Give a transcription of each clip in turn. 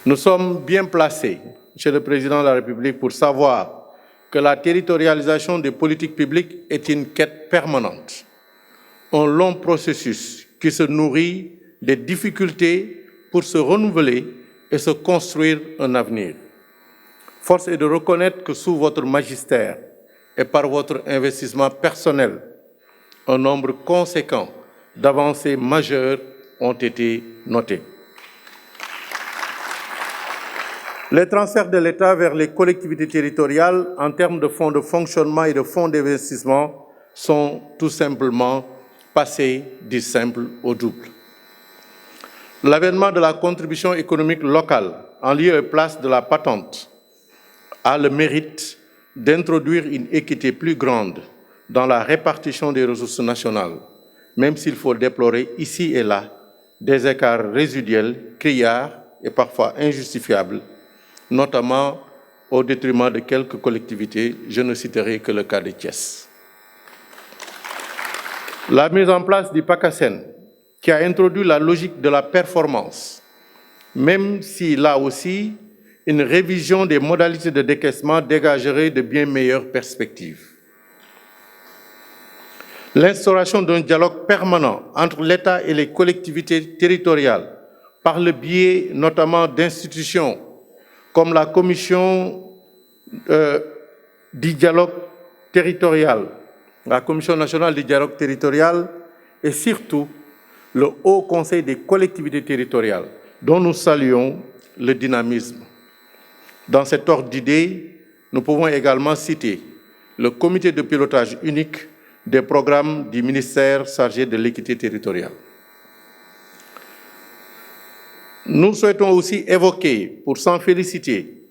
Nous sommes bien placés, Monsieur le Président de la République, pour savoir que la territorialisation des politiques publiques est une quête permanente, un long processus qui se nourrit des difficultés pour se renouveler et se construire un avenir. Force est de reconnaître que sous votre magistère et par votre investissement personnel, un nombre conséquent d'avancées majeures ont été notées. Les transferts de l'État vers les collectivités territoriales en termes de fonds de fonctionnement et de fonds d'investissement sont tout simplement passés du simple au double. L'avènement de la contribution économique locale en lieu et place de la patente a le mérite d'introduire une équité plus grande dans la répartition des ressources nationales, même s'il faut déplorer ici et là des écarts résiduels, criards et parfois injustifiables, notamment au détriment de quelques collectivités. Je ne citerai que le cas de Thiès. La mise en place du PACASEN, qui a introduit la logique de la performance, même si là aussi, une révision des modalités de décaissement dégagerait de bien meilleures perspectives. L'instauration d'un dialogue permanent entre l'État et les collectivités territoriales, par le biais notamment d'institutions comme la Commission du dialogue territorial, la Commission nationale du dialogue territorial et surtout le Haut Conseil des collectivités territoriales, dont nous saluons le dynamisme. Dans cet ordre d'idées, nous pouvons également citer le comité de pilotage unique des programmes du ministère chargé de l'équité territoriale. Nous souhaitons aussi évoquer, pour s'en féliciter,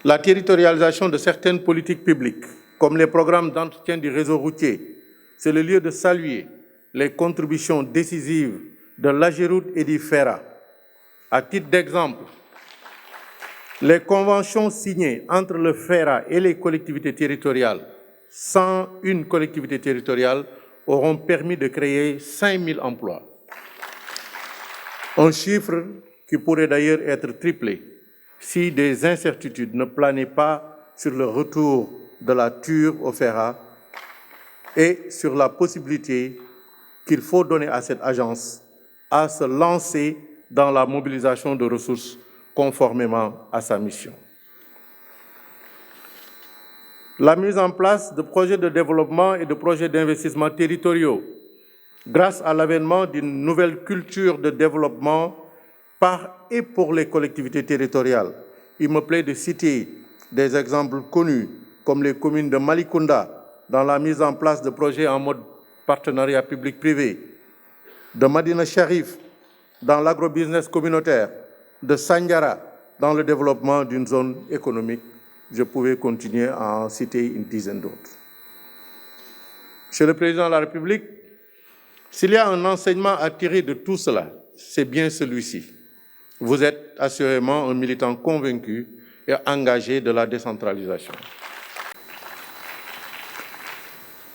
la territorialisation de certaines politiques publiques, comme les programmes d'entretien du réseau routier. C'est le lieu de saluer les contributions décisives de l'AGEROUTE et du FERA. À titre d'exemple, les conventions signées entre le FERA et les collectivités territoriales, sans une collectivité territoriale, auront permis de créer 5 000 emplois. Un chiffre qui pourrait d'ailleurs être triplé si des incertitudes ne planaient pas sur le retour de la TUR au FERA et sur la possibilité qu'il faut donner à cette agence à se lancer dans la mobilisation de ressources conformément à sa mission. La mise en place de projets de développement et de projets d'investissement territoriaux, grâce à l'avènement d'une nouvelle culture de développement par et pour les collectivités territoriales. Il me plaît de citer des exemples connus, comme les communes de Malicounda, dans la mise en place de projets en mode partenariat public-privé, de Madina Sharif, dans l'agrobusiness communautaire, de Sandiara, dans le développement d'une zone économique. Je pouvais continuer à en citer une dizaine d'autres. Monsieur le Président de la République, s'il y a un enseignement à tirer de tout cela, c'est bien celui-ci. Vous êtes assurément un militant convaincu et engagé de la décentralisation.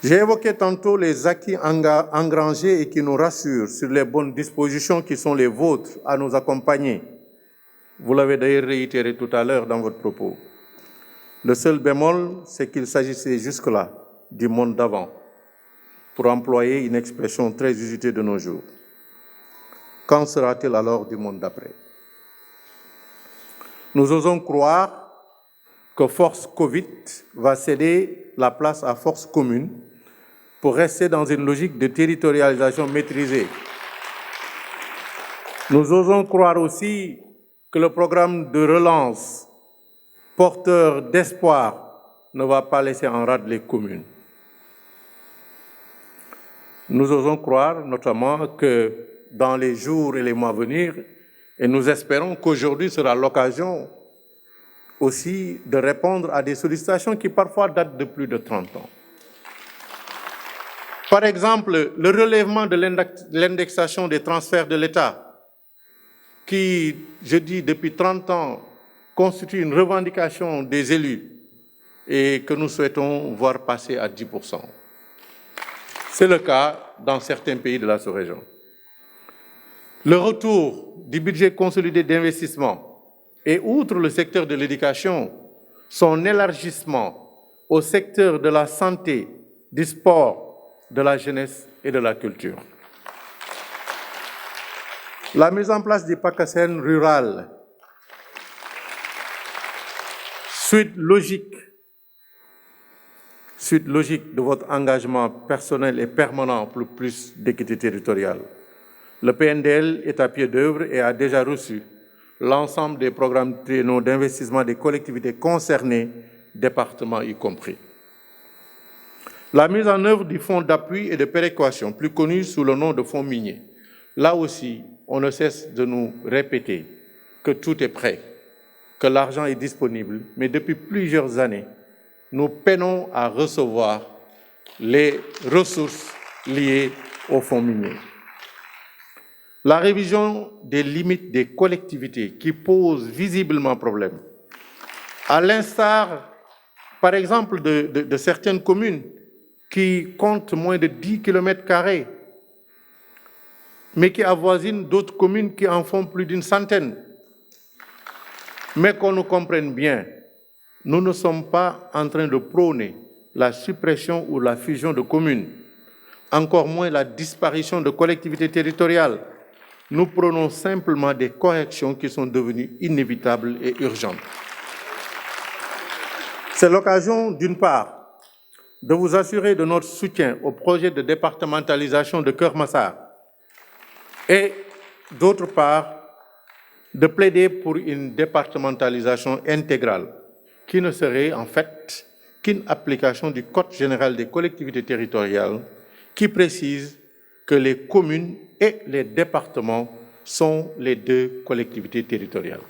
J'ai évoqué tantôt les acquis engrangés et qui nous rassurent sur les bonnes dispositions qui sont les vôtres à nous accompagner. Vous l'avez d'ailleurs réitéré tout à l'heure dans votre propos. Le seul bémol, c'est qu'il s'agissait jusque-là du monde d'avant, pour employer une expression très usitée de nos jours. Qu'en sera-t-il alors du monde d'après? Nous osons croire que Force Covid va céder la place à Force Commune pour rester dans une logique de territorialisation maîtrisée. Nous osons croire aussi que le programme de relance porteur d'espoir ne va pas laisser en rade les communes. Nous osons croire notamment que dans les jours et les mois à venir, et nous espérons qu'aujourd'hui sera l'occasion aussi de répondre à des sollicitations qui parfois datent de plus de 30 ans. Par exemple, le relèvement de l'indexation des transferts de l'État, qui, je dis depuis 30 ans, constitue une revendication des élus et que nous souhaitons voir passer à 10%. C'est le cas dans certains pays de la sous-région. Le retour du budget consolidé d'investissement et, outre le secteur de l'éducation, son élargissement au secteur de la santé, du sport, de la jeunesse et de la culture. La mise en place du PACASEN rural, suite logique de votre engagement personnel et permanent pour plus d'équité territoriale. Le PNDL est à pied d'œuvre et a déjà reçu l'ensemble des programmes triennaux d'investissement des collectivités concernées, départements y compris. La mise en œuvre du fonds d'appui et de péréquation, plus connu sous le nom de fonds minier. Là aussi, on ne cesse de nous répéter que tout est prêt, que l'argent est disponible, mais depuis plusieurs années, nous peinons à recevoir les ressources liées au fonds minier. La révision des limites des collectivités qui pose visiblement problème, à l'instar, par exemple, de certaines communes qui comptent moins de 10 km², mais qui avoisinent d'autres communes qui en font plus d'une centaine. Mais qu'on nous comprenne bien, nous ne sommes pas en train de prôner la suppression ou la fusion de communes, encore moins la disparition de collectivités territoriales. Nous prônons simplement des corrections qui sont devenues inévitables et urgentes. C'est l'occasion, d'une part, de vous assurer de notre soutien au projet de départementalisation de Keur Massar et, d'autre part, de plaider pour une départementalisation intégrale qui ne serait en fait qu'une application du Code général des collectivités territoriales qui précise que les communes et les départements sont les deux collectivités territoriales.